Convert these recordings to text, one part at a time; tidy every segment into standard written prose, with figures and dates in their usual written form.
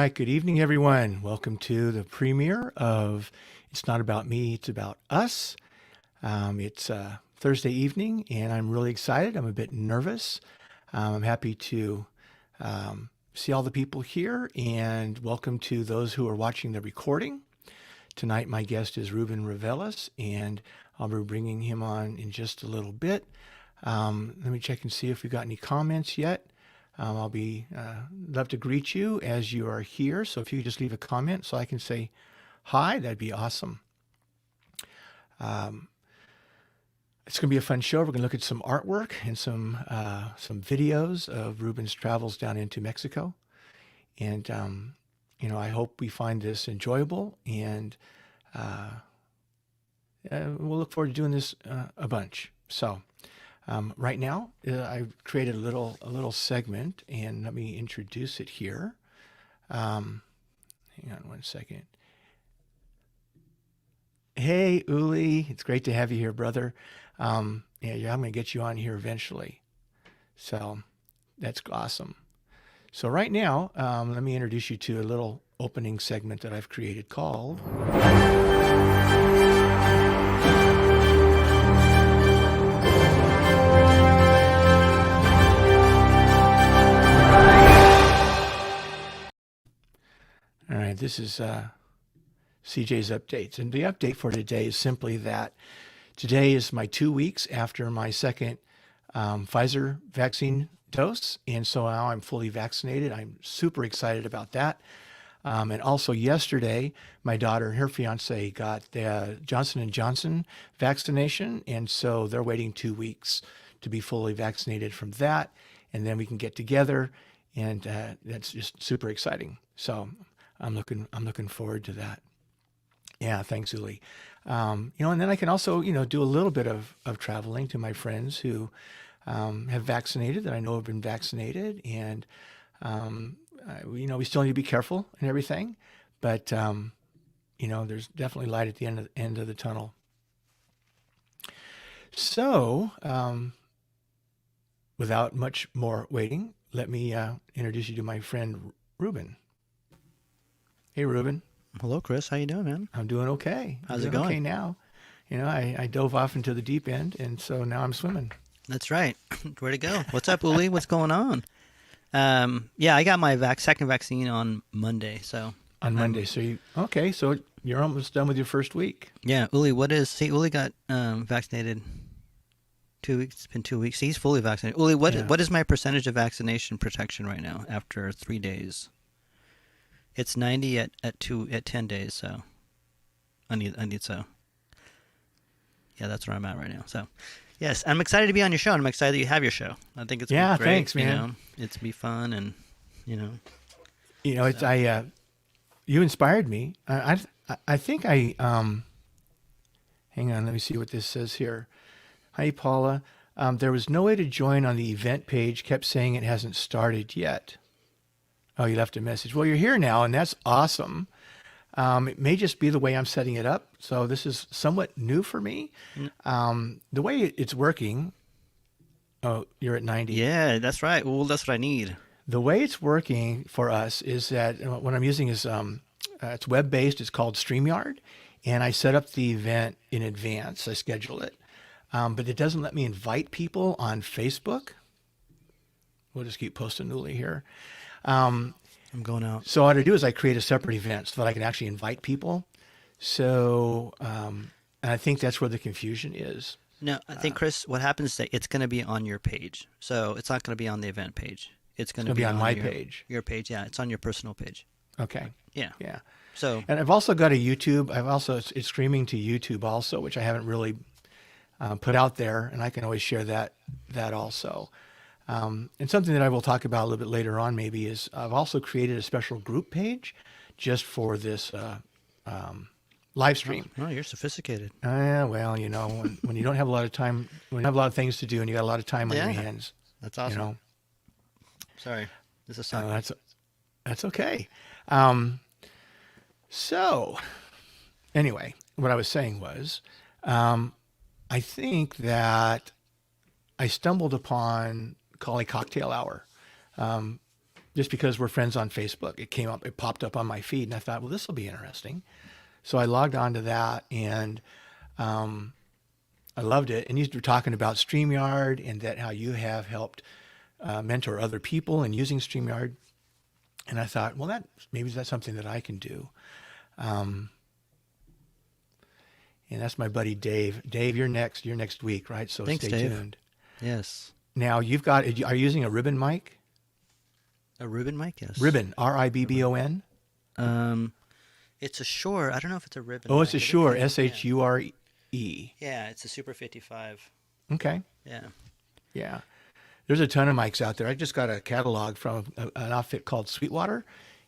right, good evening, everyone. Welcome to the premiere of It's Not About Me, It's About Us. It's Thursday evening, and I'm really excited. I'm a bit nervous. I'm happy to see all the people here, and welcome to those who are watching the recording. Tonight, my guest is Ruben Reveles, and I'll be bringing him on in just a little bit. Let me check and see if we've got any comments yet. I'll be love to greet you as you are here. So if you could just leave a comment so I can say hi, that'd be awesome. It's going to be a fun show. We're going to look at some artwork and some videos of Ruben's travels down into Mexico. And, I hope we find this enjoyable, and we'll look forward to doing this a bunch. So right now, I've created a little segment, and let me introduce it here. Hang on one second. Hey, Uli, it's great to have you here, brother. I'm going to get you on here eventually. So that's awesome. So right now, let me introduce you to a little opening segment that I've created called All right, this is CJ's updates. And the update for today is simply that today is my 2 weeks after my second Pfizer vaccine dose. And so now I'm fully vaccinated. I'm super excited about that. And also yesterday, my daughter and her fiance got the Johnson & Johnson vaccination. And so they're waiting 2 weeks to be fully vaccinated from that. And then we can get together. And that's just super exciting. So I'm looking forward to that. Yeah, thanks, Uli. And then I can also, do a little bit of traveling to my friends who have vaccinated, that I know have been vaccinated. And, we still need to be careful and everything. But, there's definitely light at the end of the tunnel. So, without much more waiting, let me introduce you to my friend, Ruben. Hey, Ruben. Hello, Chris. How you doing, man? I'm doing okay. How's it going? Okay now. I dove off into the deep end, and so now I'm swimming. That's right. Where to go? What's up, Uli? What's going on? I got my second vaccine on Monday. So on Monday. So you're almost done with your first week. Yeah, Uli. Uli got vaccinated 2 weeks. It's been 2 weeks. He's fully vaccinated. Uli, what is my percentage of vaccination protection right now after 3 days? It's 90 at 10 days, so I need so. Yeah, that's where I'm at right now. So, yes, I'm excited to be on your show, and I'm excited that you have your show. I think it's great. Thanks, man. It's be fun, and you inspired me. I think hang on, let me see what this says here. Hi, Paula. There was no way to join on the event page. Kept saying it hasn't started yet. Oh, you left a message. Well, you're here now, and that's awesome. It may just be the way I'm setting it up. So this is somewhat new for me. The way it's working. Oh, you're at 90. Yeah, that's right. Well, that's what I need. The way it's working for us is that what I'm using is it's web-based. It's called StreamYard. And I set up the event in advance. I schedule it. But it doesn't let me invite people on Facebook. We'll just keep posting Uli here. I'm going out. So what I do is I create a separate event so that I can actually invite people. So, and I think that's where the confusion is. No, I think, Chris, what happens is that it's going to be on your page. So it's not going to be on the event page. It's going to be on my page. Your page, yeah. It's on your personal page. Okay. Yeah. Yeah. So, and I've also got a YouTube. It's streaming to YouTube also, which I haven't really put out there, and I can always share that also. And something that I will talk about a little bit later on maybe is I've also created a special group page just for this live stream. Oh, you're sophisticated. Well, when you don't have a lot of time, when you have a lot of things to do and you got a lot of time on your hands. That's awesome. Sorry. This is sorry. That's okay. So anyway, what I was saying was I think that I stumbled upon Call a Cocktail Hour. just because we're friends on Facebook. It popped up on my feed, and I thought, well, this will be interesting. So I logged on to that, and I loved it. And you were talking about StreamYard and that how you have helped mentor other people in using StreamYard. And I thought, well, maybe that's something that I can do. And that's my buddy Dave. Dave, you're next week, right? So Thanks, stay Dave. tuned. Yes. Now are you using a Ruben mic? A Ruben mic, yes. Ribbon, Ribbon. It's a Shure. I don't know if it's a Ribbon. Oh, it's a mic. Shure, Yeah. Shure. Yeah, it's a Super 55. Okay. Yeah. Yeah. There's a ton of mics out there. I just got a catalog from an outfit called Sweetwater,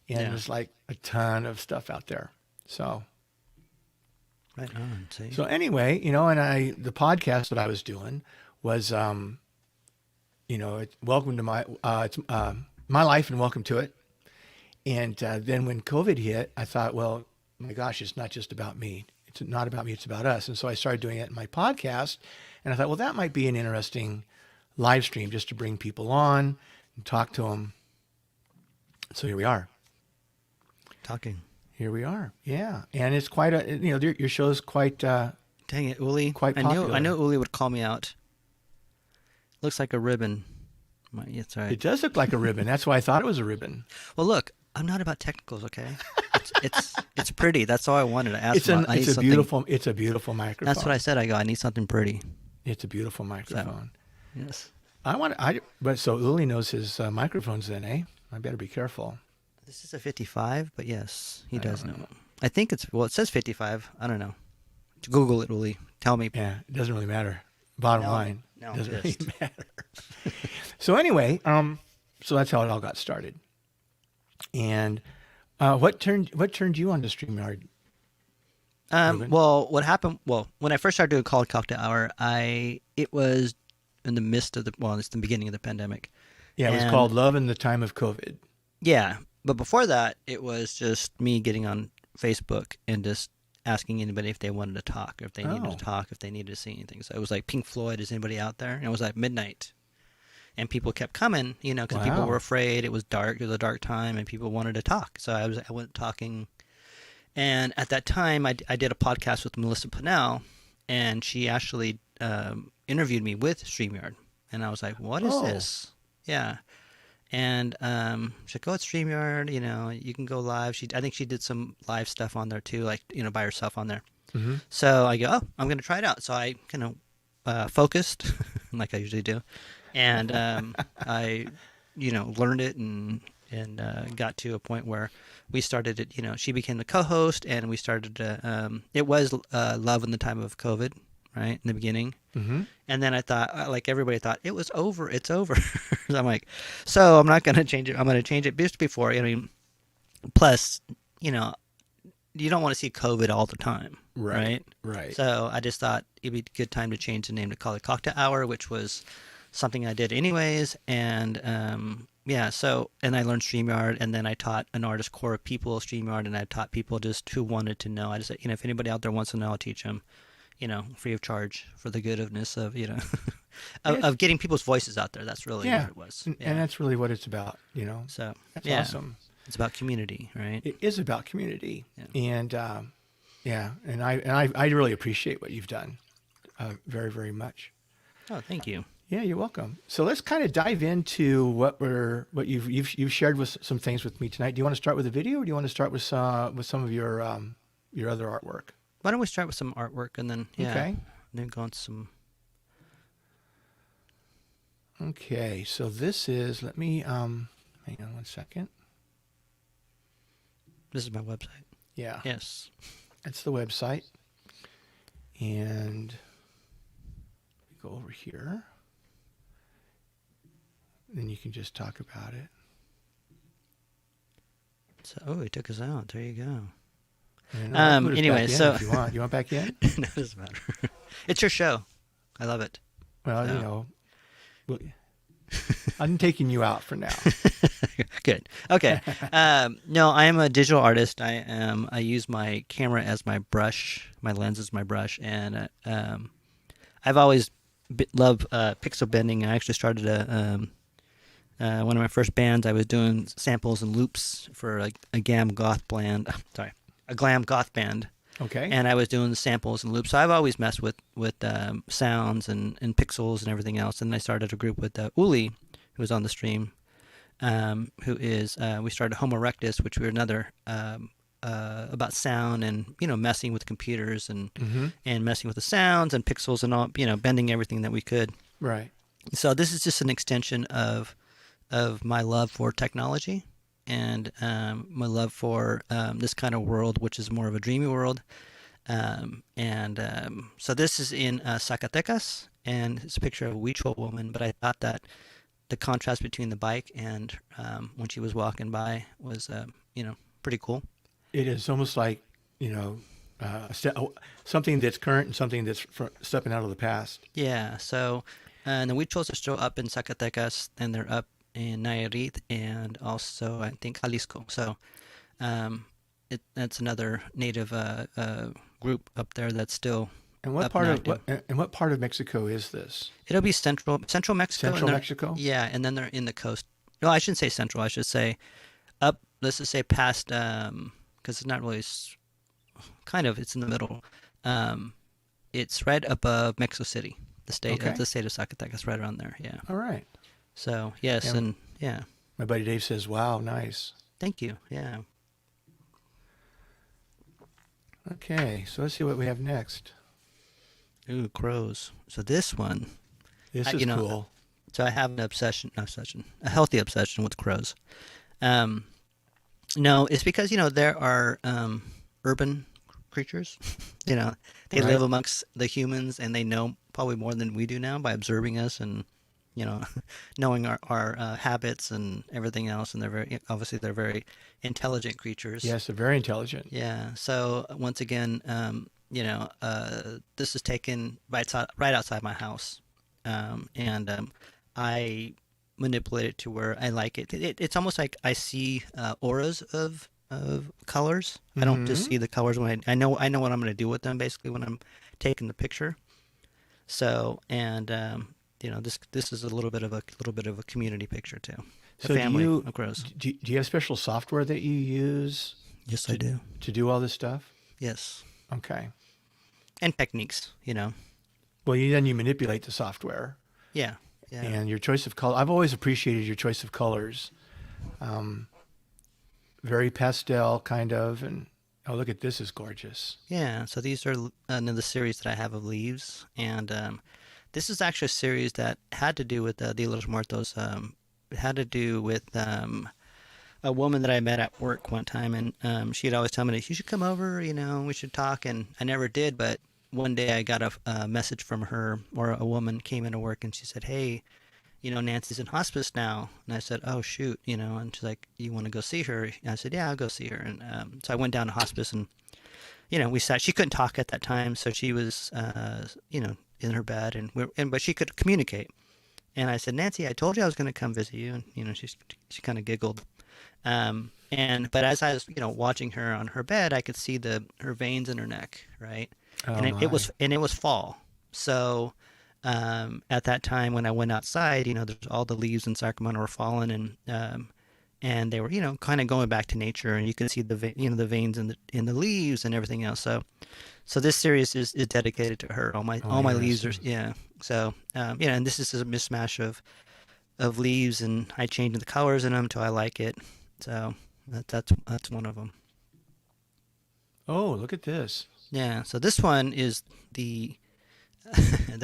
and Yeah. there's like a ton of stuff out there. So Right on. See. So anyway, and the podcast that I was doing was, welcome to my life and welcome to it. And then when COVID hit, I thought, well, my gosh, it's not just about me. It's not about me. It's about us. And so I started doing it in my podcast, and I thought, well, that might be an interesting live stream just to bring people on and talk to them. So here we are. Talking. Here we are. Yeah. And it's quite your show's quite, Dang it, Uli. quite I popular. knew Uli would call me out. Looks like a ribbon. It's all right. It does look like a ribbon. That's why I thought it was a ribbon. Well, look, I'm not about technicals, okay? It's pretty. That's all I wanted to ask. It's a beautiful microphone. That's what I said. I need something pretty. It's a beautiful microphone. Yes. But so Uli knows his microphones then, eh? I better be careful. This is a 55, but yes, he does don't know. know. I think it says 55. I don't know. Google it, Uli. Tell me. Yeah, it doesn't really matter. Bottom line, no, doesn't I'm really pissed. matter. So anyway, so that's how it all got started. And what turned you on to StreamYard? Ruben? Well, what happened? Well, when I first started doing Call Cocktail Hour, it was in the midst of it's the beginning of the pandemic. Yeah, it was And- called Love in the Time of COVID. Yeah, but before that, it was just me getting on Facebook and just asking anybody if they wanted to talk, or if they needed Oh. to talk, if they needed to see anything. So it was like Pink Floyd, is anybody out there? And it was like midnight. And people kept coming, because people Wow. were afraid. It was dark. It was a dark time, and people wanted to talk. So I went talking. And at that time, I did a podcast with Melissa Pennell, and she actually interviewed me with StreamYard. And I was like, what is Oh. this? Yeah. And she's like, oh, it's StreamYard, you can go live. I think she did some live stuff on there too, like, by herself on there. Mm-hmm. So I go, oh, I'm going to try it out. So I kind of focused, like I usually do. And I, learned it and got to a point where we started it, she became the co-host, and we started, it was Love in the Time of COVID, right, in the beginning. Mm-hmm. And then I thought, like everybody thought, it was over. It's over. So I'm like, so I'm not going to change it. I'm going to change it just before. Plus, you don't want to see COVID all the time, right? Right. So I just thought it'd be a good time to change the name to Call It Cocktail Hour, which was something I did anyways. And and I learned StreamYard, and then I taught an artist core of people StreamYard, and I taught people just who wanted to know. I just said, if anybody out there wants to know, I'll teach them. Free of charge for the goodness of, of getting people's voices out there. That's really what it was. And that's really what it's about, So, That's awesome. It's about community, right? It is about community. Yeah. And and I really appreciate what you've done very, very much. Oh, thank you. Yeah, you're welcome. So let's kind of dive into what you've shared with some things with me tonight. Do you want to start with a video, or do you want to start with some of your other artwork? Why don't we start with some artwork, and then Okay. then go on to some. Okay, so this is. Let me hang on one second. This is my website. Yeah, Yes. that's the website, and we go over here. Then you can just talk about it. So, he took us out. There you go. And I'll put us anyway, back in so- if you want back in? No, it doesn't matter. It's your show. I love it. Well, No. well, I'm taking you out for now. Good. Okay. No, I am a digital artist. I use my camera as my brush. My lens is my brush, and I've always loved pixel bending. I actually started One of my first bands, I was doing samples and loops for like a glam goth band. Sorry, a glam goth band, Okay. and I was doing the samples and loops. So I've always messed with sounds and pixels and everything else. And I started a group with Uli, who was on the stream, who is we started Homo Erectus, which were another about sound and messing with computers and messing with the sounds and pixels and all bending everything that we could. Right. So this is just an extension of my love for technology and my love for this kind of world, which is more of a dreamy world. So this is in Zacatecas, and it's a picture of a Huichol woman. But I thought that the contrast between the bike and when she was walking by was, pretty cool. It is almost like, something that's current and something that's stepping out of the past. Yeah. So, and the Huichols are still up in Zacatecas, and they're up in Nayarit and also I think Jalisco. So, that's another native group up there that's still And what up part and of active. what part of Mexico is this? It'll be central Mexico. Central Mexico? Yeah, and then they're in the coast. No, I shouldn't say central. I should say up. Let's just say past, because it's not really kind of. It's in the middle. It's right above Mexico City, the state Okay. of Zacatecas, right around there. Yeah. All right. So yes, Yeah. and yeah. My buddy Dave says, "Wow, nice." Thank you. Yeah. Okay, so let's see what we have next. Ooh, crows. So this one. This is cool. So I have an a healthy obsession with crows. No, it's because there are urban creatures. They live Right. amongst the humans, and they know probably more than we do now by observing us and knowing our habits and everything else. And they're very intelligent creatures. Yes, they're very intelligent. Yeah. So once again, this is taken right outside my house, and I manipulate it to where I like it. It's almost like I see auras of colors. I don't just see the colors when I know what I'm going to do with them basically when I'm taking the picture. So and this is a little bit of a community picture too. A So family of crows. do you have special software that you use Yes, I do. to do all this stuff? Yes, Okay. and techniques. Well, then you manipulate the software Yeah. Yeah. and your choice of color. I've always appreciated your choice of colors. Very pastel kind of, and oh, look at this, is gorgeous. Yeah, so these are another series that I have of leaves, and this is actually a series that had to do with Dia de los Muertos. It had to do with a woman that I met at work one time, and she'd always tell me, "You should come over, we should talk," and I never did, but one day I got a message from her, or a woman came into work, and she said, "Hey, Nancy's in hospice now." And I said, "Oh, shoot," and she's like, "You want to go see her?" And I said, "Yeah, I'll go see her." And so I went down to hospice, and we sat. She couldn't talk at that time, so she was, in her bed, but she could communicate. And I said, "Nancy, I told you I was going to come visit you." And she kind of giggled. But as I was, watching her on her bed, I could see her veins in her neck, right? Oh, And it was fall, so. At that time when I went outside, there's all the leaves in Sacramento were falling, and they were, kind of going back to nature, and you can see the veins in the leaves and everything else. So this series is dedicated to her. All my leaves are, yeah. So and this is a mismatch of leaves, and I changed the colors in them till I like it. So that's one of them. Oh, look at this. Yeah. So this one is the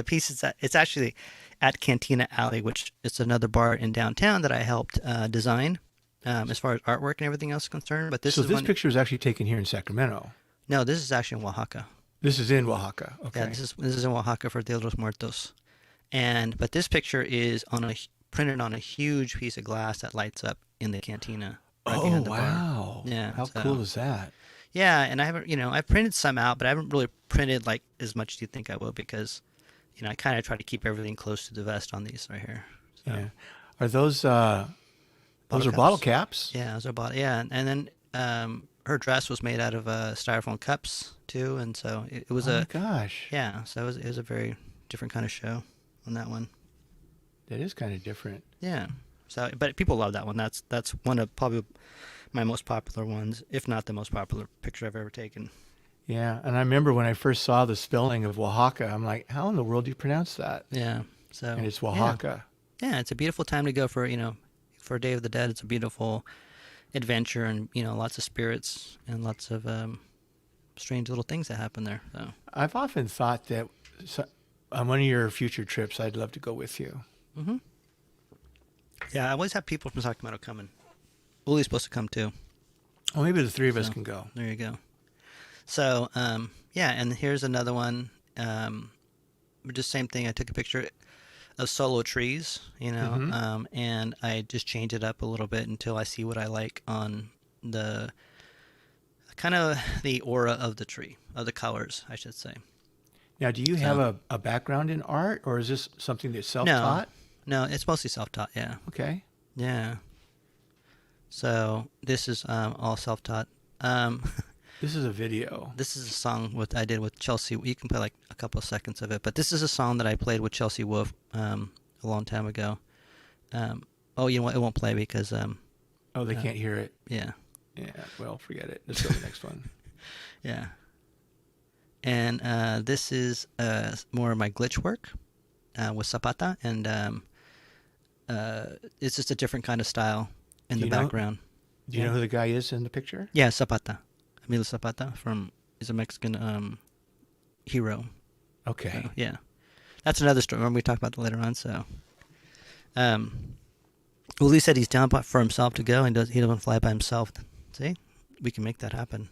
piece is that it's actually at Cantina Alley, which is another bar in downtown that I helped design as far as artwork and everything else is concerned. But this picture is actually taken here in Sacramento. No, this is actually in Oaxaca. This is in Oaxaca. Okay. Yeah, this is in Oaxaca for Dia de los Muertos, but this picture is printed on a huge piece of glass that lights up in the cantina. Right behind the bar. Wow! Yeah, How cool is that? Yeah, and I haven't, I've printed some out, but I haven't really printed like as much as you think I will because, I kind of try to keep everything close to the vest on these right here. So. Yeah. Are those bottle caps? Yeah, those are bottle. Yeah, and then her dress was made out of styrofoam cups too, and so it was Oh my gosh. yeah. So it was a very different kind of show on that one. That is kind of different. Yeah. So, but people love that one. That's one of probably my most popular ones, if not the most popular picture I've ever taken. Yeah, and I remember when I first saw the spelling of Oaxaca, I'm like, how in the world do you pronounce that? Yeah. So. And it's Yeah. Oaxaca. Yeah, it's a beautiful time to go for for Day of the Dead. It's a beautiful adventure, and lots of spirits and lots of strange little things that happen there. So. I've often thought that on one of your future trips, I'd love to go with you. Mm-hmm. Yeah, I always have people from Sacramento coming. Uli's supposed to come too. Well, maybe the three of us So, can go. There you go. So, yeah, and here's another one. Just same thing. I took a picture of solo trees, and I just change it up a little bit until I see what I like on the kind of the aura of the tree, of the colors, I should say. Now, do you have a background in art, or is this something that's self-taught? No, it's mostly self-taught, yeah. Okay. Yeah. So this is all self-taught. This is a video. This is a song I did with Chelsea. You can play like a couple of seconds of it, but this is a song that I played with Chelsea Wolf a long time ago. Oh, you know what? It won't play because Oh, they can't hear it. yeah, Yeah. Well, forget it. Let's go to the next one. yeah. And this is more of my glitch work with Zapata, and it's just a different kind of style in the background. Do you know who the guy is in the picture? Yeah, Zapata. Emilio Zapata is a Mexican hero. Okay. So, yeah. That's another story. Remember, we talked about that later on. So, Uli said he's down for himself to go, and he doesn't fly by himself. See? We can make that happen.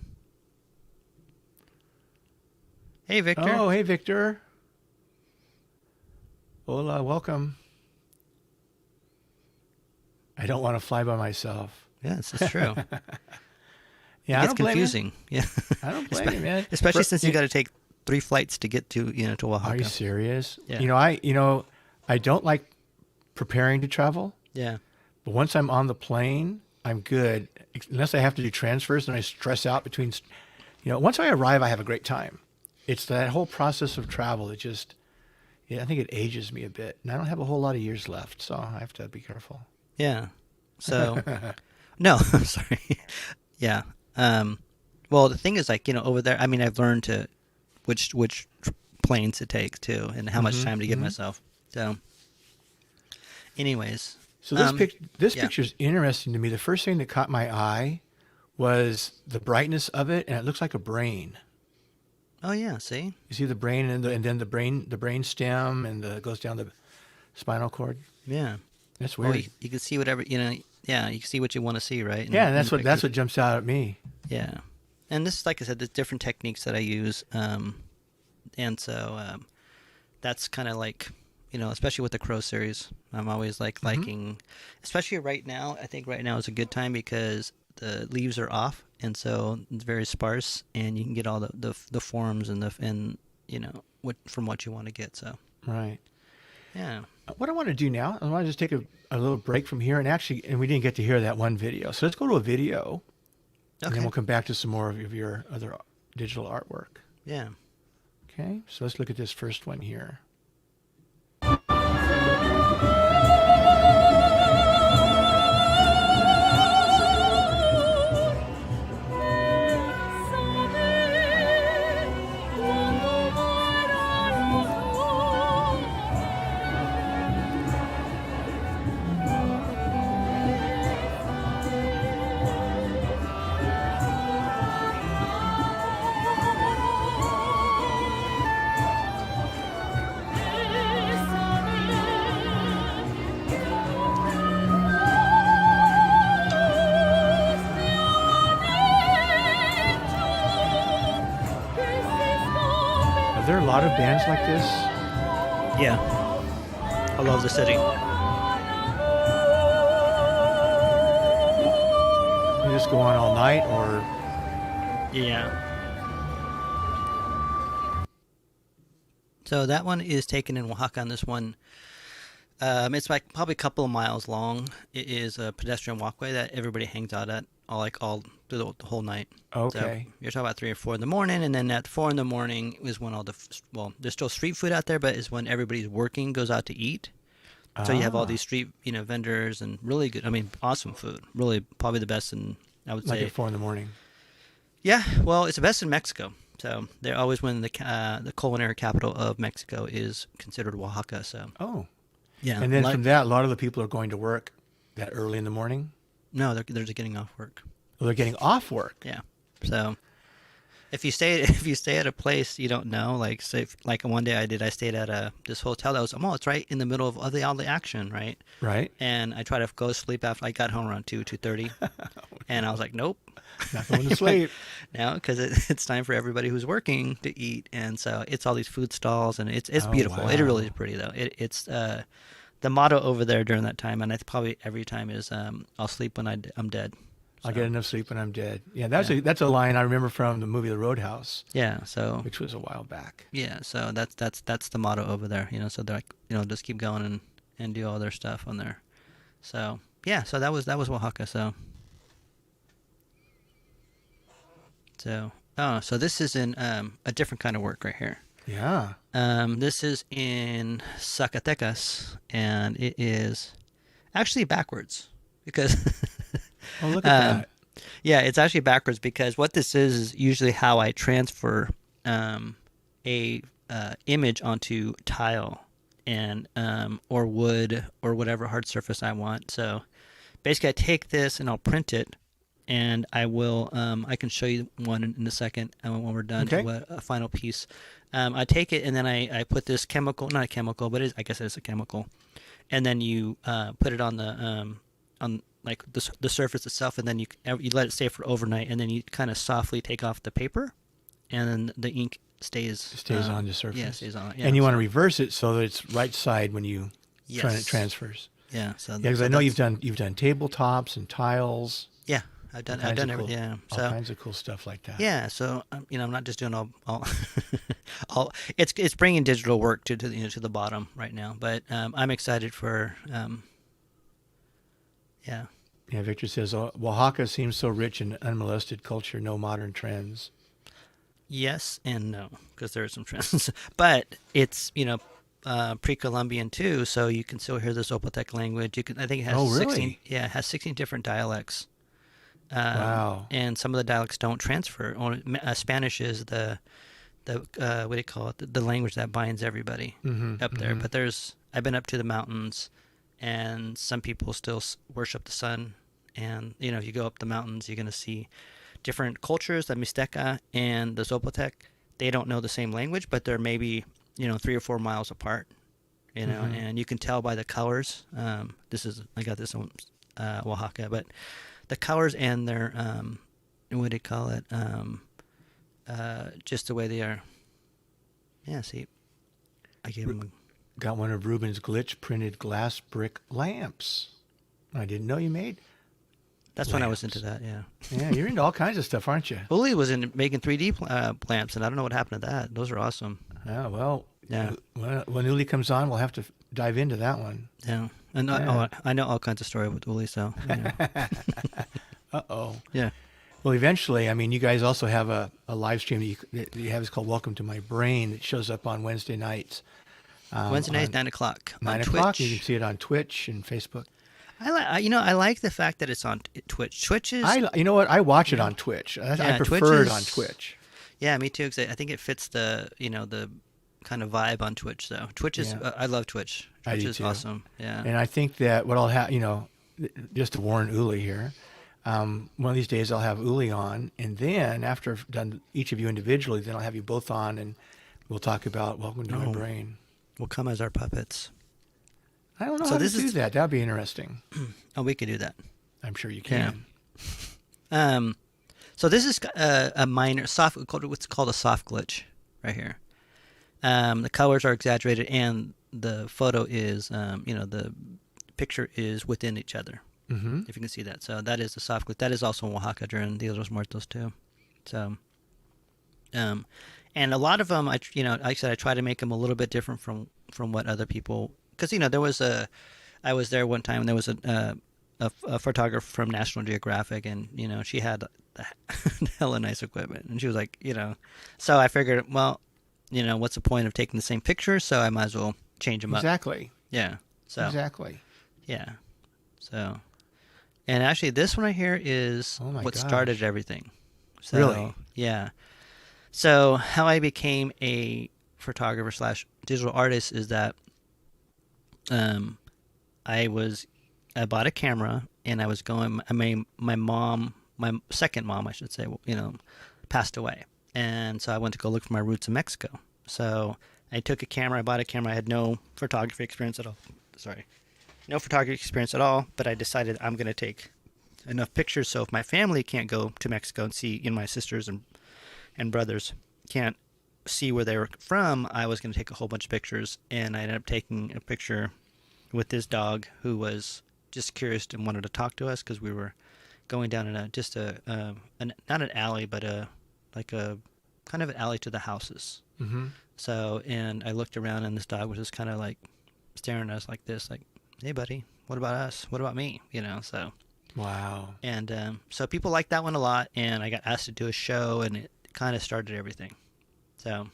Hey, Victor. Oh, hey, Victor. Hola, welcome. I don't want to fly by myself. Yes, it's true. Yeah, It gets confusing. Yeah. I don't blame you, man. Especially since you got to take 3 flights to get to Oaxaca. Are you serious? Yeah. I don't like preparing to travel, Yeah. but once I'm on the plane, I'm good. Unless I have to do transfers and I stress out between, once I arrive, I have a great time. It's that whole process of travel that I think it ages me a bit. And I don't have a whole lot of years left, so I have to be careful. Yeah. So, no, I'm sorry. Yeah. Well, the thing is, over there, I mean, I've learned which planes to take too, and how much time to give myself. So, anyways. So this picture is interesting to me. The first thing that caught my eye was the brightness of it, and it looks like a brain. Oh yeah, see? You see the brain, and then the brain stem, and goes down the spinal cord. Yeah. That's weird. Well, you can see whatever Yeah, you can see what you want to see, right? And that's what jumps out at me. Yeah, and this is, like I said, there's different techniques that I use, and so that's kind of like, especially with the Crow series, I'm always liking, especially right now. I think right now is a good time because the leaves are off, and so it's very sparse, and you can get all the forms and from what you want to get. So Right. yeah. What I want to do now, I want to just take a little break from here, and we didn't get to hear that one video. So let's go to a video, and then we'll come back to some more of your other digital artwork. Yeah. Okay, so let's look at this first one here. Are there a lot of bands like this? Yeah. I love the city. You just go on all night, or Yeah. So that one is taken in Oaxaca. On this one, it's like probably a couple of miles long. It is a pedestrian walkway that everybody hangs out at all through the whole night. Okay. So you're talking about 3 or 4 in the morning, and then at 4 in the morning is when there's still street food out there, but is when everybody's working, goes out to eat. So you have all Ah, these street, vendors and really good. I mean, awesome food. Really, probably the best in, I would like say. at 4 in the morning. Yeah, well, it's the best in Mexico. So they're always when the culinary capital of Mexico is considered Oaxaca. So Oh, yeah, and then from that, a lot of the people are going to work that early in the morning. no, they're just getting off work. Well, they're getting off work. Yeah, so if you stay if you stay at a place you don't know, like say like one day I stayed at this hotel that was it's right in the middle of all the action, right? Right? And I tried to go to sleep after I got home around 2:30, and I was like, nope. Not going to sleep. Now because it's time for everybody who's working to eat, and so it's all these food stalls, and it's Oh, beautiful. It really wow. is pretty though. It's the motto over there during that time, and it's probably every time is I'll sleep when I'm dead. I'll So get enough sleep when I'm dead. Yeah, yeah, that's a line I remember from the movie The Roadhouse, yeah. So which was a while back. yeah, so that's the motto over there. So they're like just keep going and do all their stuff on there. So yeah, so that was Oaxaca. So this is in a different kind of work right here. Yeah. This is in Zacatecas, and it is actually backwards because Oh, look at um, that. yeah, it's actually backwards because what this is usually how I transfer a image onto tile and or wood or whatever hard surface I want. So basically, I take this and I'll print it, and I will. I can show you one in a second when we're done. Okay. A final piece. I take it and then I put this chemical, not a chemical, but I guess it's a chemical, and then you put it on on like the surface itself, and then you let it stay for overnight, and then you kind of softly take off the paper, and then the ink It stays on the surface. Yeah, stays on. Yeah, And you want so- to reverse it so that it's right side when you Yes. transfers. Yeah. So Yeah, because so I know that's- you've done tabletops and tiles, Yeah, I've done kinds of everything. cool, Yeah. all So kinds of cool stuff like that. yeah. So I'm not just doing all all. It's bringing digital work to the to the bottom right now, but I'm excited for yeah. Yeah, Victor says Oaxaca seems so rich in unmolested culture, no modern trends. Yes and no, because there are some trends, but it's pre-Columbian too, so you can still hear the Zapotec language. You can, I think it has Oh, 16. really? Yeah, it has 16 different dialects. Wow. And some of the dialects don't transfer. Spanish is the what do you call it? The language that binds everybody up there. But I've been up to the mountains, and some people still worship the sun. And if you go up the mountains, you're gonna see different cultures. The Mixteca and the Zapotec, they don't know the same language, but they're maybe 3 or 4 miles apart. And you can tell by the colors. I got this on Oaxaca, but the colors and their what do you call it? Just the way they are. Yeah, see, I gave them. Got one of Ruben's glitch printed glass brick lamps. I didn't know you made. That's when I was lamps. into that. Yeah. Yeah, you're into all kinds of stuff, aren't you? Uli was in making 3D lamps, and I don't know what happened to that. Those are awesome. Oh, well, Yeah. when Uli comes on, we'll have to dive into that one. Yeah. And Yeah. I know all kinds of story with Uli, so. Uh-oh. Yeah. Well, eventually, I mean, you guys also have a live stream that you have. It's called Welcome to My Brain. It shows up on Wednesday nights. Wednesday night, on 9 o'clock. 9 on o'clock. Twitch. You can see it on Twitch and Facebook. I like the fact that it's on Twitch. Twitch is. You know what? I watch it on Twitch. I Yeah, prefer Twitch it on is- Twitch. Yeah, me too. 'Cause I think it fits the the kind of vibe on Twitch. Though Twitch is, Yeah. I love Twitch. I Twitch do is too. awesome. Yeah. And I think that what I'll have, just to warn Uli here, one of these days I'll have Uli on, and then after I've done each of you individually, then I'll have you both on, and we'll talk about Welcome to My Oh. Brain. Will come as our puppets. I don't know So how this to do is- that. That'd be interesting. Oh, we could do that. I'm sure you Yeah. can. So this is a minor what's called a soft glitch right here. The colors are exaggerated, and the photo is, the picture is within each other. Mm-hmm. If you can see that. So that is the soft glitch. That is also in Oaxaca during Dia de los Muertos too. So, and a lot of them, like I said, I try to make them a little bit different from what other people, because I was there one time, and there was a photographer from National Geographic, and she had hella nice equipment, and she was like, so I figured, well, what's the point of taking the same picture? So I might as well change them up. Exactly. Yeah. So exactly. yeah. So, and actually, this one right here is Oh my what gosh. started everything. So, Really? yeah. So how I became a photographer slash digital artist is that um, I was I bought a camera and I was going. I mean, my mom, my second mom, I should say, passed away, and so I went to go look for my roots in Mexico. So I took a camera. I bought a camera. I had no photography experience at all. Sorry, no photography experience at all. But I decided I'm going to take enough pictures so if my family can't go to Mexico and see, my sisters and brothers can't see where they were from, I was going to take a whole bunch of pictures, and I ended up taking a picture with this dog who was just curious and wanted to talk to us because we were going down in not an alley, but like a kind of an alley to the houses. Mm-hmm. So, and I looked around, and this dog was just kind of like staring at us like this, like, "Hey, buddy, what about us? What about me?" So. Wow. And so people liked that one a lot, and I got asked to do a show, and it kind of started everything. So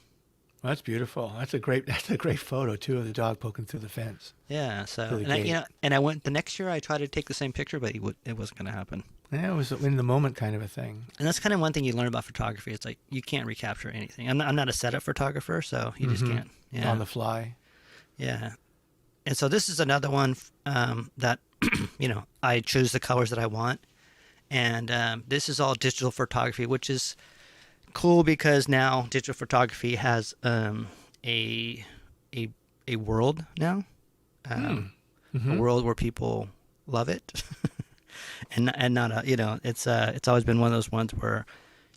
Well, that's beautiful. That's a great photo too of the dog poking through the fence. yeah, so Through the and I, gate. and I went the next year. I tried to take the same picture, but it wasn't going to happen. Yeah, it was in the moment kind of a thing. And that's kind of one thing you learn about photography. It's like you can't recapture anything. I'm not a setup photographer, so you just can't. Yeah. On the fly. Yeah. And so this is another one that I choose the colors that I want, and this is all digital photography, which is cool because now digital photography has a world now, a world where people love it, and not it's always been one of those ones where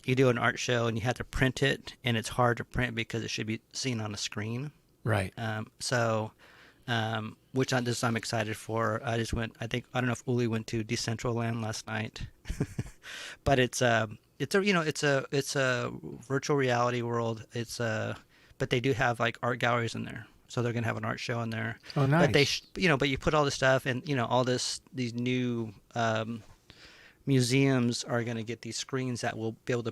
you do an art show and you have to print it, and it's hard to print because it should be seen on a screen. Right. Which I'm excited for. I don't know if Uli went to Decentraland last night, but it's a virtual reality world. But they do have like art galleries in there, so they're gonna have an art show in there. Oh, nice. But you put all this stuff, and all these new museums are gonna get these screens that will be able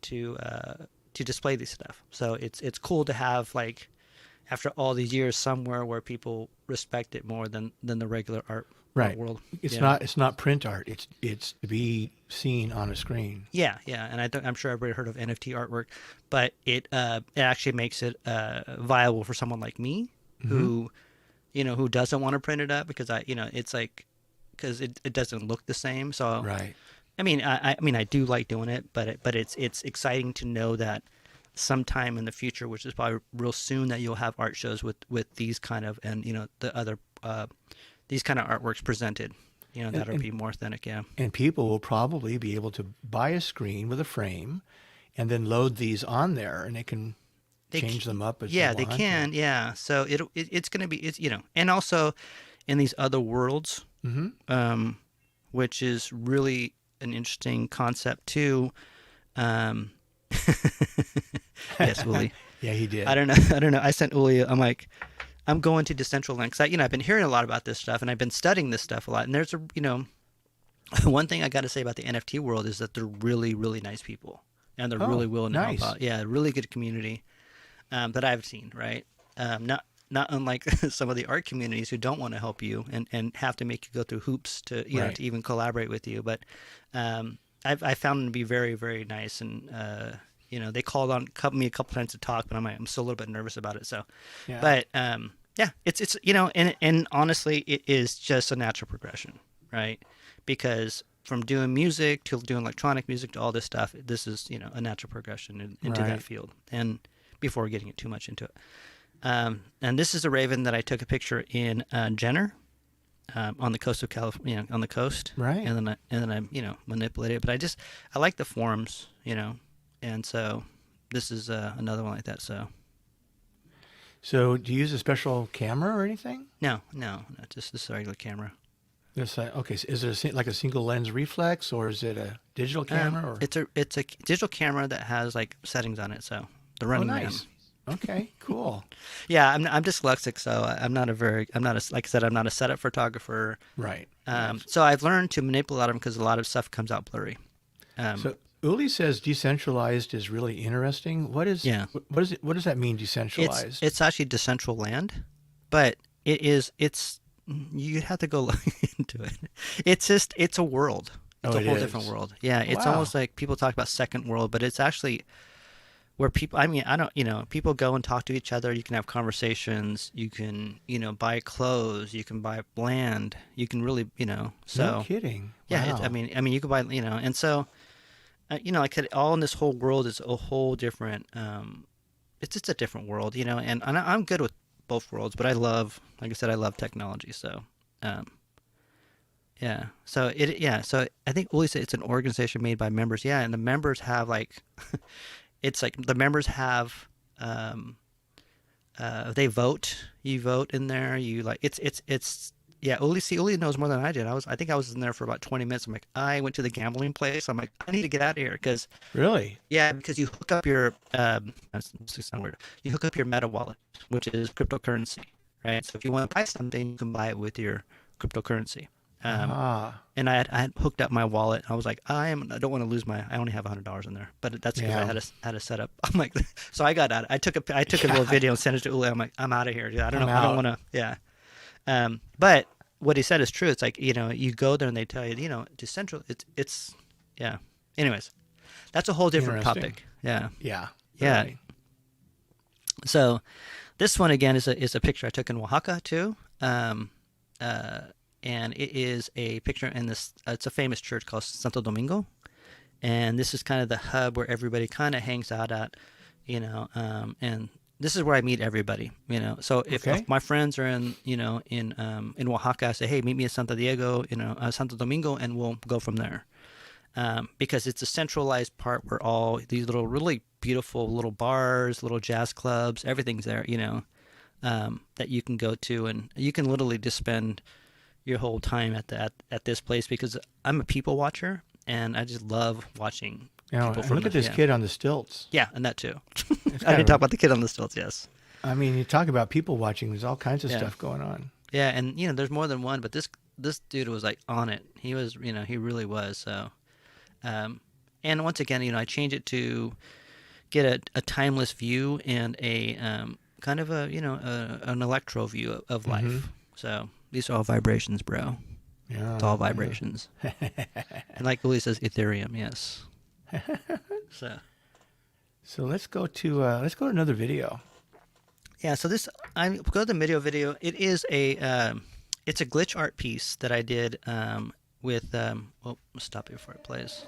to display this stuff. So it's cool to have, like, after all these years, somewhere where people respect it more than the regular art world. It's not print art. It's to be seen on a screen. Yeah, and I'm sure everybody heard of NFT artwork, but it actually makes it viable for someone like me who doesn't want to print it up because it's like, because it doesn't look the same. So Right. I mean I do like doing it, but it's exciting to know that sometime in the future, which is probably real soon, that you'll have art shows with these kind of, and the other these kind of artworks presented, that'll be more authentic. Yeah. And people will probably be able to buy a screen with a frame and then load these on there, and they can change them up as yeah, they they want. can. Yeah. So it's going to be, and also in these other worlds, which is really an interesting concept too. Yes, Uli. Yeah, he did. I don't know. I sent Uli. I'm like, I'm going to Decentraland because I've been hearing a lot about this stuff, and I've been studying this stuff a lot. And there's one thing I got to say about the NFT world is that they're really, really nice people, and they're really willing to help out. Yeah, really good community that I've seen. Right, not unlike some of the art communities who don't want to help you and have to make you go through hoops to to even collaborate with you. But I found them to be very, very nice, and they called on me a couple times to talk, but I'm still a little bit nervous about it. So, Yeah. but it's and honestly, it is just a natural progression, right? Because from doing music to doing electronic music to all this stuff, this is a natural progression into that field. And before getting too much into it, and this is a raven that I took a picture in Jenner. On the coast of California, on the coast, Right. And then I manipulated it, but I like the forms, and so this is another one like that. So, do you use a special camera or anything? No, just this regular camera. Okay. So is it like a single lens reflex, or is it a digital camera? Or It's a digital camera that has like settings on it, so the running man. nice. Okay, cool. Yeah, I'm dyslexic, so like I said, I'm not a setup photographer. Right. So I've learned to manipulate them because a lot of stuff comes out blurry. So Uli says decentralized is really interesting. What is What does that mean, decentralized? It's actually Decentraland, but it's You have to go look into it. It's a world. It's Oh, a it whole is. different world. Yeah, it's Wow. almost like people talk about second world, but it's actually where people, I mean, I don't, people go and talk to each other. You can have conversations. You can, buy clothes. You can buy land. You can really, No so kidding. yeah, I Wow. mean, you could buy, and so, like all in this whole world is a whole different, it's just a different world, and I'm good with both worlds, but like I said, I love technology. So, um, so I think Uli said it's an organization made by members. Yeah. And the members have like, it's like the members have, um, they vote. You vote in there. You like it's yeah. Uli knows more than I did. I think I was in there for about 20 minutes. I'm like, I went to the gambling place. I'm like, I need to get out of here because Really? yeah, because you hook up your that's not weird. You hook up your Meta wallet, which is cryptocurrency, right? So if you want to buy something, you can buy it with your cryptocurrency. Um, Ah, and I had hooked up my wallet. I was like, I don't want to lose my. I only have $100 in there, but that's because I yeah. had a setup. I'm like, so I got out. I took a little Yeah. video and sent it to Uli. I'm like, I'm out of here. Yeah, I don't I'm know. I don't out. want to. Yeah. But what he said is true. It's like you go there and they tell you, decentral. It's yeah. Anyways, that's a whole different Interesting. topic. Yeah. Yeah. Yeah. Really. So this one again is a picture I took in Oaxaca too. Uh, and it is a picture in this. It's a famous church called Santo Domingo, and this is kind of the hub where everybody kind of hangs out at, and this is where I meet everybody. So Okay. if my friends are in Oaxaca, I say, hey, meet me at Santo Diego, Santo Domingo, and we'll go from there. Because it's a centralized part where all these little really beautiful little bars, little jazz clubs, everything's there, that you can go to, and you can literally just spend your whole time at this place because I'm a people watcher and I just love watching people And from look the at this kid on the stilts. yeah, and that too. It's I kind didn't talk of, about the kid on the stilts. Yes. I mean, you talk about people watching. There's all kinds of Yeah. stuff going on. Yeah, and there's more than one, but this dude was like on it. He was, he really was. So, and once again, I change it to get a timeless view and a kind of an electro view of life. So these are all vibrations, bro. Yeah. It's all vibrations. And like Uli says, Ethereum, yes. So So let's go to another video. yeah, so this I go to the video. It is it's a glitch art piece that I did with well, let's stop it before it plays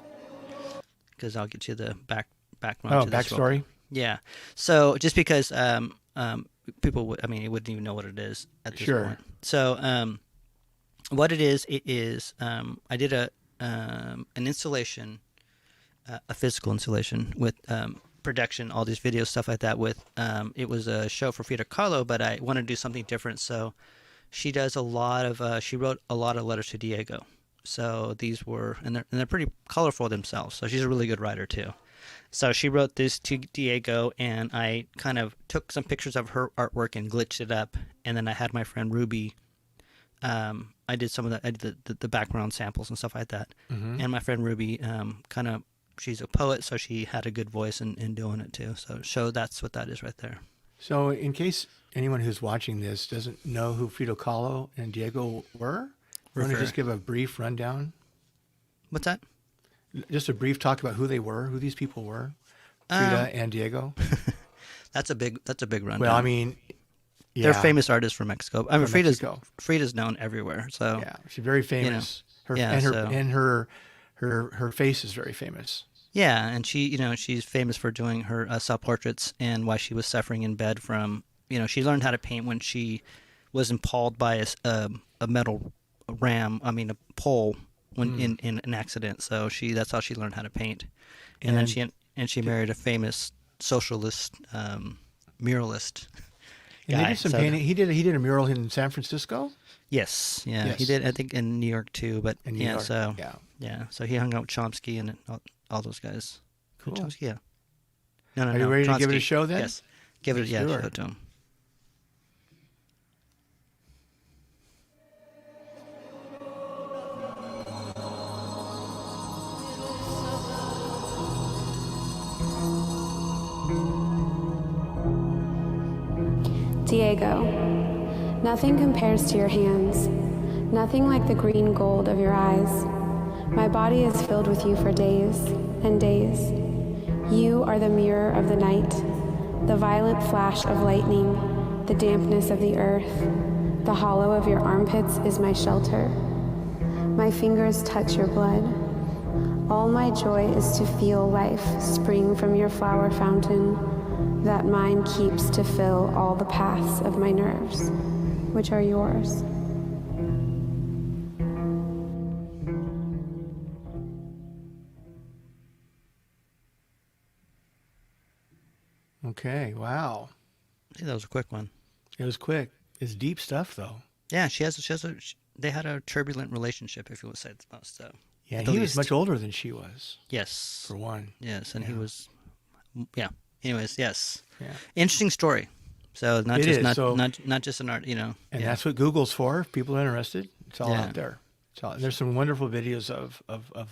because I'll get you the background Oh, to this. backstory. Yeah. So just because people would, I mean, it wouldn't even know what it is at this Sure. point. So what it is I did an installation, a physical installation with production, all these videos, stuff like that. With it was a show for Frida Kahlo, but I wanted to do something different. So she does a lot of she wrote a lot of letters to Diego. So these were and they're pretty colorful themselves. So she's a really good writer too. So she wrote this to Diego, and I kind of took some pictures of her artwork and glitched it up, and then I had my friend Ruby. I did some of the I did the background samples and stuff like that, and my friend Ruby kind of she's a poet, so she had a good voice in doing it too. So that's what that is right there. So in case anyone who's watching this doesn't know who Frida Kahlo and Diego were, you want to just give a brief rundown? What's that? Just a brief talk about who they were, who these people were, Frida and Diego. That's a big rundown. Well, I mean, yeah, they're famous artists from Mexico. I mean, from Mexico. Frida's known everywhere. So Yeah, she's very famous. Her yeah, and her so- and her face is very famous. yeah, and she's famous for doing her self portraits and why she was suffering in bed from she learned how to paint when she was impaled by a metal ram. I mean a pole when in an accident. So that's how she learned how to paint. And then she married a famous socialist muralist. And guy. they did some So- painting. He did a mural in San Francisco. Yes, yeah, Yes. he did. I think in New York too, but In New yeah, York, so yeah. so he hung out with Chomsky and all those guys. Cool. Chomsky, yeah. No, Are you ready to give it a Trotsky. show then? Yes, give it. Let's Yeah, do show it. it to him. Diego, Nothing compares to your hands, nothing like the green gold of your eyes. My body is filled with you for days and days. You are the mirror of the night, the violent flash of lightning, the dampness of the earth. The hollow of your armpits is my shelter. My fingers touch your blood. All my joy is to feel life spring from your flower fountain that mine keeps to fill all the paths of my nerves, which are yours. Okay, wow. See, that was a quick one. It was quick. It's deep stuff, though. Yeah, they had a turbulent relationship, if you would say the most. So Yeah, at the he was least. much older than she was, Yes. for one. Yes, and he Yeah. was. Yeah. Anyways, yes. Yeah. Interesting story. So not It just is, so- not just an art, And yeah. that's what Google's for. If people are interested, it's all Yeah. out there. There's some wonderful videos of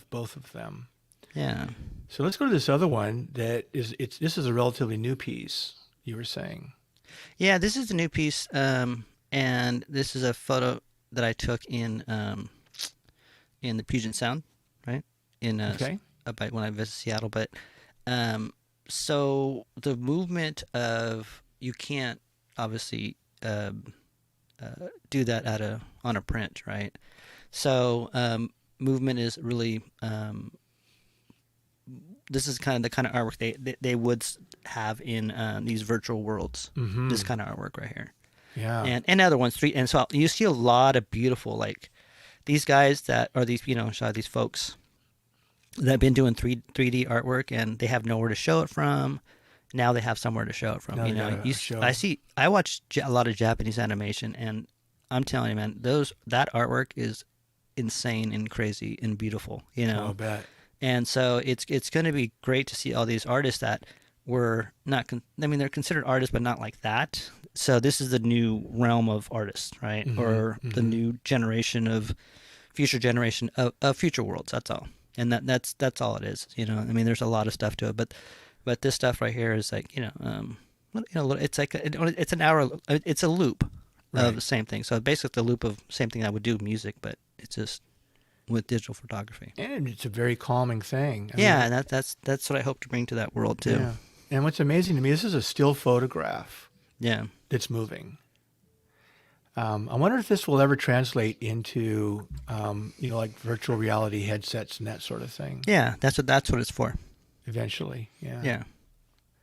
both of them. Yeah. So let's go to this other one this is a relatively new piece, you were saying. Yeah, this is a new piece, and this is a photo that I took in the Puget Sound, right? Okay. When I visited Seattle. But so the movement of you can't obviously do that on a print, right? So movement is really this is the kind of artwork they would have in these virtual worlds. Mm-hmm. This kind of artwork right here. Yeah. And other ones, and so you see a lot of beautiful, like these guys that are these these folks that have been doing 3D artwork, and they have nowhere to show it from. Now they have somewhere to show it from. Now they got a show. I watch a lot of Japanese animation, and I'm telling you, man, that artwork is insane and crazy and beautiful. I'll bet. And so it's going to be great to see all these artists that were not. They're considered artists, but not like that. So this is the new realm of artists, right? Mm-hmm, Or the new future generation of future worlds. That's all, and that's all it is. There's a lot of stuff to it, but this stuff right here is like it's like it's an hour. It's a loop of the same thing. So basically, the loop of same thing I would do music, but it's just with digital photography. And it's a very calming thing. And that's what I hope to bring to that world too. Yeah. And what's amazing to me, this is a still photograph. Yeah. That's moving. I wonder if this will ever translate into, like virtual reality headsets and that sort of thing. Yeah, that's what it's for. Eventually, yeah. Yeah.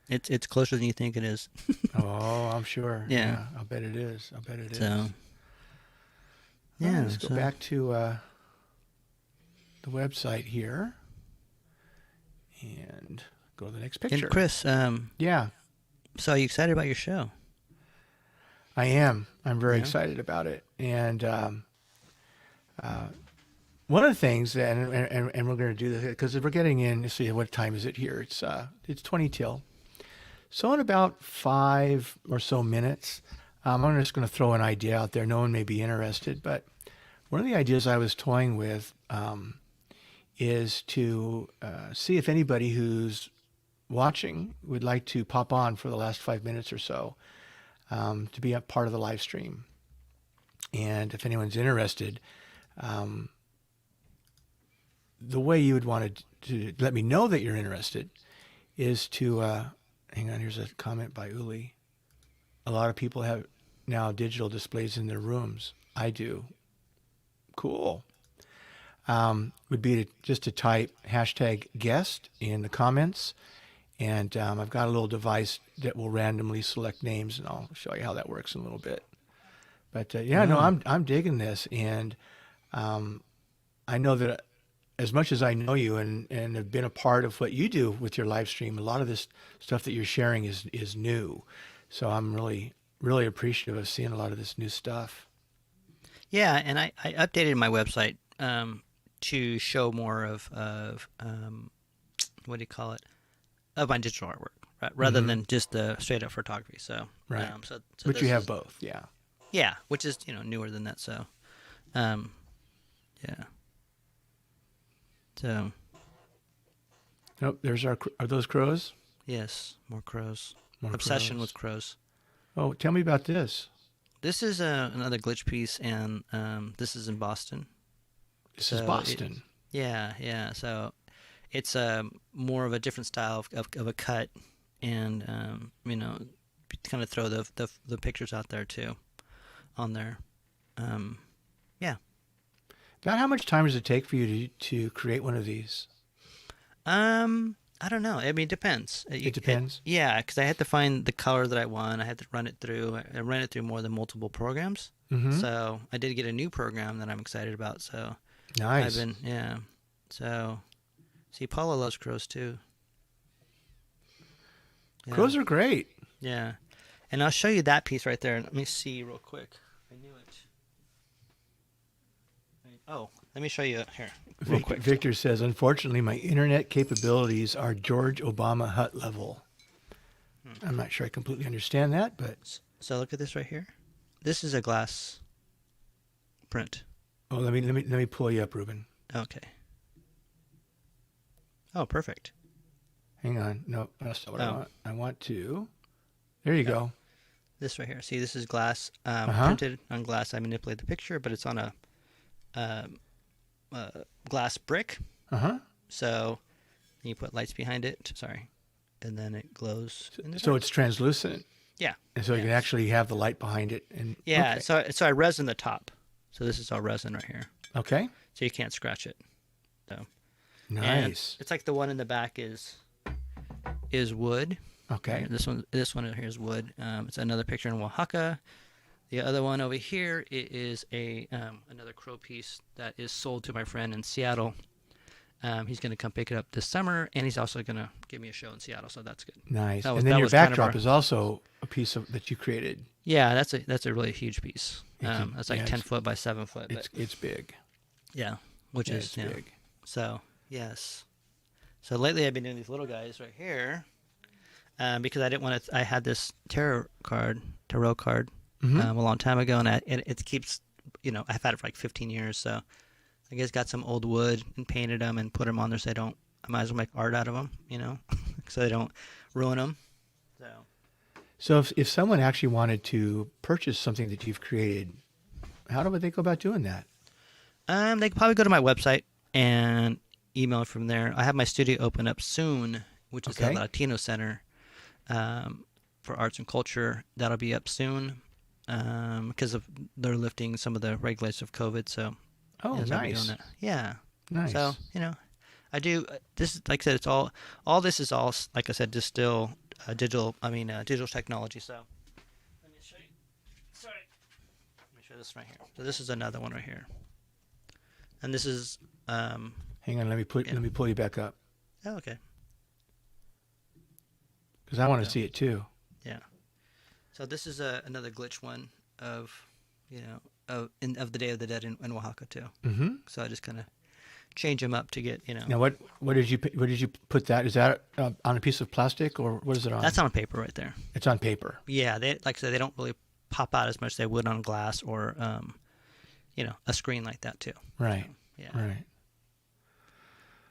It's closer than you think it is. Oh, I'm sure. Yeah. I'll bet it is. So. Yeah. Let's go back to the website here and go to the next picture. And Chris, yeah. So are you excited about your show? I am. I'm very excited about it. And one of the things, and we're going to do this because we're getting in. Let's see, what time is it here? It's 20 till. So in about 5 or so minutes, I'm just going to throw an idea out there. No one may be interested, but one of the ideas I was toying with is to see if anybody who's watching would like to pop on for the last 5 minutes or so to be a part of the live stream. And if anyone's interested, the way you would want to let me know that you're interested is to, hang on, here's a comment by Uli. A lot of people have now digital displays in their rooms. I do. Cool. Would be just to type #guest in the comments. And I've got a little device that will randomly select names, and I'll show you how that works in a little bit. But no, I'm digging this, and I know that as much as I know you and have been a part of what you do with your live stream, a lot of this stuff that you're sharing is new. So I'm really, really appreciative of seeing a lot of this new stuff. Yeah, and I updated my website to show more of what do you call it? Of my digital artwork, right? Rather than just the straight up photography. So right. So but you have both, yeah. Yeah, which is newer than that. So, yeah. So. Oh, are those crows? Yes, more crows. More Obsession crows. with crows. Oh, tell me about this. this is another glitch piece, and this is in Boston. This is So Boston. yeah. So it's more of a different style of a cut, and kind of throw the pictures out there too, on there. Yeah. About how much time does it take for you to create one of these? I don't know. I mean, it depends. It depends? Yeah, because I had to find the color that I want. I had to run it through. I ran it through more than multiple programs. Mm-hmm. So I did get a new program that I'm excited about. So Nice. yeah. So, see, Paula loves crows too. Yeah. Crows are great. Yeah. And I'll show you that piece right there. Let me see real quick. I knew it. Oh, let me show you here real quick. Victor says, unfortunately, my internet capabilities are George Obama Hut level. I'm not sure I completely understand that, but... So look at this right here. This is a glass print. Oh, let me pull you up, Ruben. Okay. Oh, perfect. Hang on. No, that's not what I Oh. want. I want to... There you go. This right here. See, this is glass. Uh-huh. Printed on glass. I manipulate the picture, but it's on a glass brick. Uh-huh. So you put lights behind it. Sorry. And then it glows. In the So dark. it's translucent. Yeah. And so you can actually have the light behind it. And Yeah. Okay. So I resin the top. So this is all resin right here. Okay. So you can't scratch it. So and Nice. it's like the one in the back is wood. Okay. This one here is wood. It's another picture in Oaxaca. The other one over here is a another crow piece that is sold to my friend in Seattle. He's going to come pick it up this summer, and he's also going to give me a show in Seattle, so that's good. Nice. That was- And then that your was kind of backdrop our- is also a piece of that you created. Yeah, that's a really huge piece. It's That's like yeah, 10 it's- foot by 7 foot. But It's big. yeah, which Yeah, is it's yeah. big. So yes. So lately I've been doing these little guys right here, because I didn't want to. I had this tarot card Mhm. a long time ago, and it keeps. I've had it for like 15 years, so I guess got some old wood and painted them and put them on there so I might as well make art out of them, so they don't ruin them. So if someone actually wanted to purchase something that you've created, how would they go about doing that? They could probably go to my website and email it from there. I have my studio open up soon, which is Okay. the Latino Center for Arts and Culture. That'll be up soon because they're lifting some of the regulations of COVID. So Oh, yes, I'll be doing nice. that. Yeah. Nice. So I do. This is like I said. It's all this is all like I said, just still digital. Digital technology. So let me show you. Sorry. Let me show this right here. So this is another one right here, and this is. Hang on, let me pull you back up Oh, okay. because I want to Yeah. see it too. Yeah. So this is another glitch one of of the Day of the Dead in Oaxaca too. Mm-hmm. So I just kind of change them up to get Now, what did you put that? Is that on a piece of plastic or what is it on? That's on paper right there. It's on paper. Yeah, they like I said, they don't really pop out as much as they would on glass or a screen like that too. Right. Yeah. Right.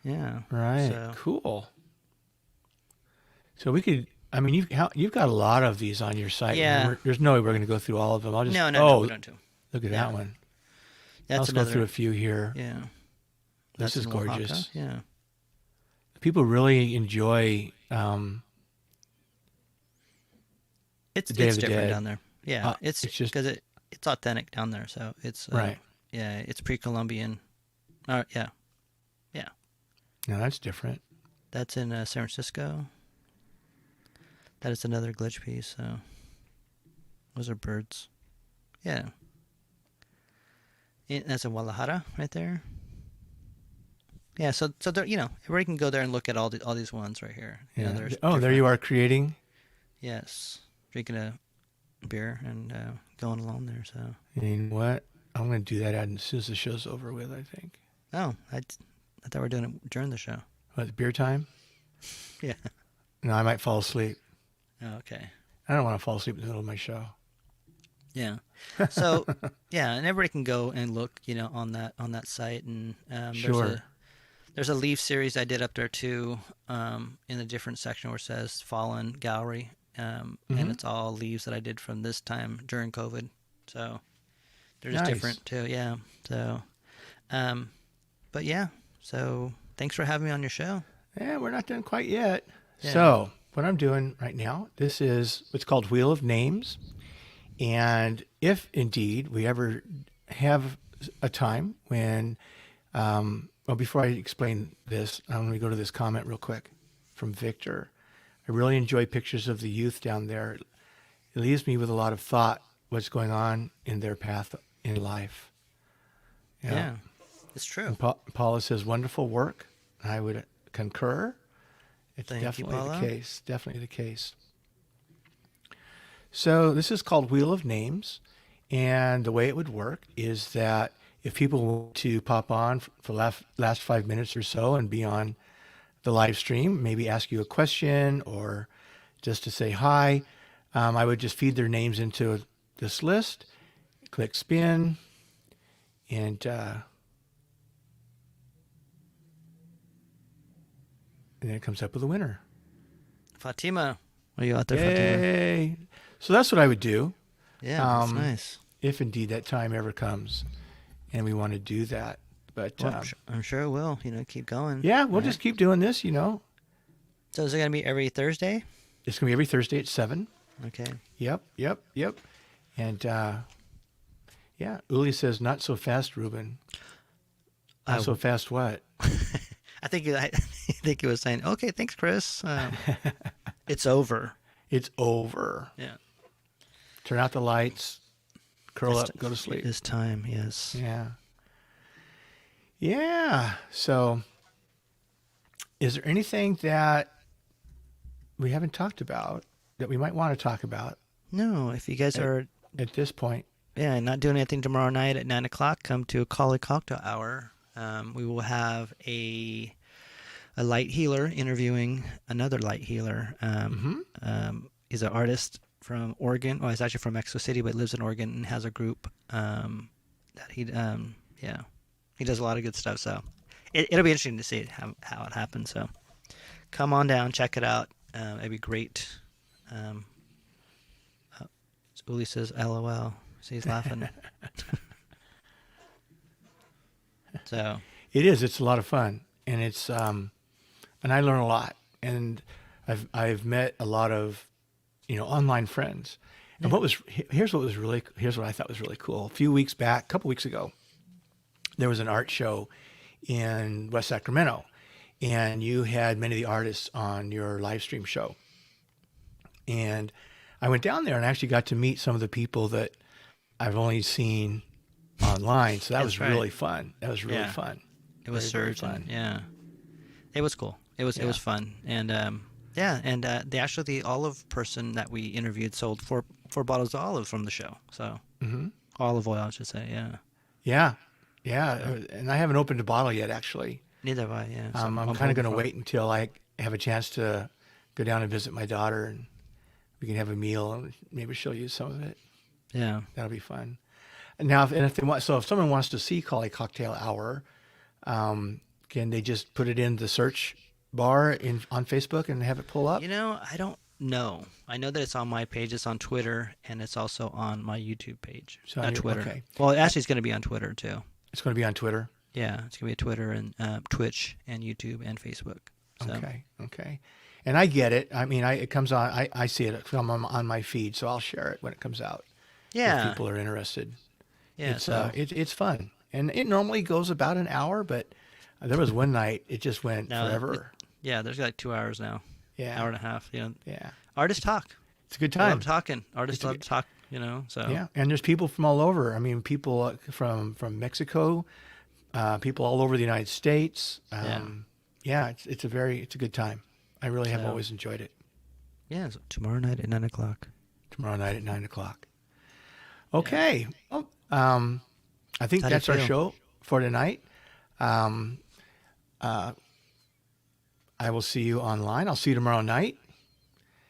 Yeah. Right. So- Cool. So we could. I mean, you've got a lot of these on your site. Yeah. There's no way we're going to go through all of them. I'll just. No, we don't do. Look at Yeah. that one. That's Let's another. go through a few here. Yeah. This That's is in Oaxaca. gorgeous. Yeah. People really enjoy. It's Day of it's the different Dead. down there. Yeah. It's It's just- because it's authentic down there, so it's Right. Yeah, it's pre-Columbian. Yeah. No, that's different. That's in San Francisco. That is another glitch piece. So those are birds. Yeah. That's in Guadalajara right there. Yeah. So there, everybody can go there and look at all these ones right here. Yeah. There's There different- you are creating. Yes, drinking a beer and going along there. So. You know what? I'm going to do that as soon as the show's over with. I think. Oh, I thought we were doing it during the show. What, beer time? Yeah. No, I might fall asleep. Oh, okay. I don't want to fall asleep in the middle of my show. Yeah. So yeah, and everybody can go and look, on that site, and Sure. there's a leaf series I did up there too, in a different section where it says Fallen Gallery, and it's all leaves that I did from this time during COVID. So they're just Nice. different too. Yeah. So, but yeah. So thanks for having me on your show. Yeah, we're not done quite yet. Yeah. So what I'm doing right now, this is what's called Wheel of Names. And if indeed we ever have a time when, well, before I explain this, I'm going to go to this comment real quick from Victor. I really enjoy pictures of the youth down there. It leaves me with a lot of thought what's going on in their path in life. Yeah. It's true. And Paula says, wonderful work. I would concur. It's Thank you, definitely Paula. the case. Definitely the case. So this is called Wheel of Names. And the way it would work is that if people want to pop on for the last 5 minutes or so and be on the live stream, maybe ask you a question or just to say hi, I would just feed their names into this list, click spin, and then it comes up with a winner. Fatima. Are you out there, Fatima? Yay! So that's what I would do. Yeah, that's nice. If indeed that time ever comes and we want to do that. But Well, I'm sure it will. Keep going. yeah, we'll Right. just keep doing this, So is it going to be every Thursday? It's going to be every Thursday at 7. Okay. Yep. And yeah, Uli says, not so fast, Ruben. Not so fast what? I think he was saying, okay, thanks, Chris. It's over. It's over. Yeah. Turn out the lights, curl up, go to sleep. It is time, yes. Yeah. Yeah. So is there anything that we haven't talked about that we might want to talk about No, if you guys are at this point? not doing anything tomorrow night at 9 o'clock, come to a Kali Cocktail Hour. We will have a light healer interviewing another light healer. He's an artist from Oregon. Well, he's actually from Mexico City, but lives in Oregon and has a group that he does a lot of good stuff. So it'll be interesting to see how it happens. So come on down, check it out. It'd be great. Uli says, LOL. So he's laughing. So It is. It's a lot of fun, and it's and I learn a lot, and I've met a lot of online friends. And here's what I thought was really cool. A couple weeks ago, there was an art show in West Sacramento, and you had many of the artists on your live stream show. And I went down there and actually got to meet some of the people that I've only seen online. So that was right. really fun. That was really Yeah. fun. it was Very, very surging. fun. Yeah. It was cool. It was fun. And the olive person that we interviewed sold four bottles of olive from the show. So olive oil, I should say. Yeah. Yeah. And I haven't opened a bottle yet, actually. Neither have I. Yeah. So I'm kind of holding going to for- wait until I have a chance to go down and visit my daughter, and we can have a meal, and maybe she'll use some of it. Yeah. That'll be fun. And now, if someone wants to see Kali Cocktail Hour, can they just put it in the search bar on Facebook and have it pull up? I don't know. I know that it's on my page. It's on Twitter, and it's also on my YouTube page. So Not on your- Twitter. okay. Well, actually, it's going to be on Twitter too. It's going to be on Twitter. Yeah, it's going to be a Twitter and Twitch and YouTube and Facebook. So, Okay. And I get it. I mean, it comes on. I see it come on my feed, so I'll share it when it comes out. Yeah. If people are interested. Yeah. It's fun, and it normally goes about an hour, but there was one night it just went No, forever. there's like 2 hours now. Yeah. Hour and a half. Yeah. Artists talk. It's a good I time. love talking. Artists It's a love good- to talk. So Yeah, and there's people from all over. I mean, people from Mexico, people all over the United States. Yeah, it's a good time. I really have So- always enjoyed it. Yeah. So tomorrow night at 9 o'clock. Tomorrow night at 9 o'clock. Okay. Well, I think How do you that's our feel? show for tonight. I will see you online. I'll see you tomorrow night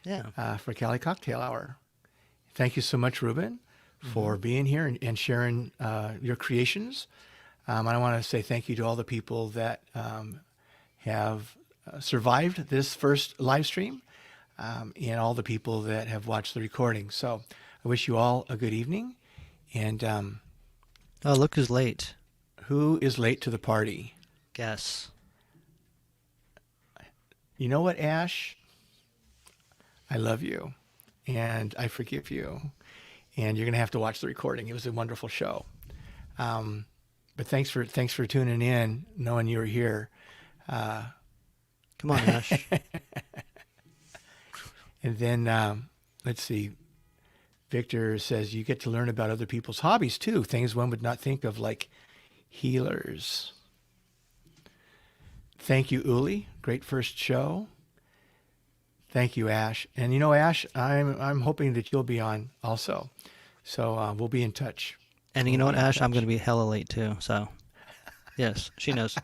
Yeah. for Cali Cocktail Hour. Thank you so much, Ruben, for being here and sharing your creations. I want to say thank you to all the people that have survived this first live stream and all the people that have watched the recording. So I wish you all a good evening, And Oh, look who's late. who is late to the party? Guess. You know what, Ash? I love you, and I forgive you. And you're going to have to watch the recording. It was a wonderful show. But thanks for tuning in, knowing you were here. Come on, Ash. And then let's see. Victor says you get to learn about other people's hobbies too, things one would not think of, like healers. Thank you, Uli. Great first show. Thank you, Ash. And you know, Ash, I'm hoping that you'll be on also. So we'll be in touch. And you know what, Ash? I'm going to be hella late too. So, yes, she knows.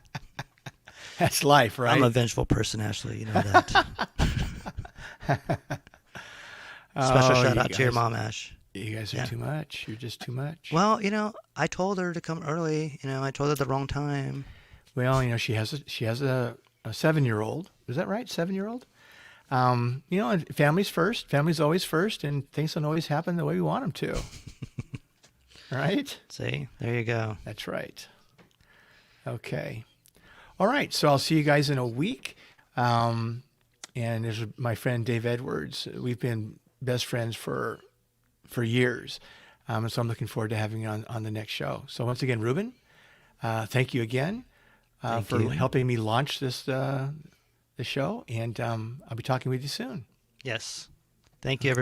That's life, right? I'm a vengeful person, Ashley. You know that. Special shout out to your mom, Ash. You guys are too much. You're just too much. Well, I told her to come early. I told her the wrong time. Well, she has a 7-year-old. Is that right? 7-year-old. And family's first. Family's always first, and things don't always happen the way we want them to. Right? See, there you go. That's right. Okay. All right. So I'll see you guys in a week. And there's my friend Dave Edwards. We've been best friends for years. So I'm looking forward to having you on the next show. So once again, Ruben, thank you again for helping me launch this the show. And I'll be talking with you soon. Yes. Thank you, everybody.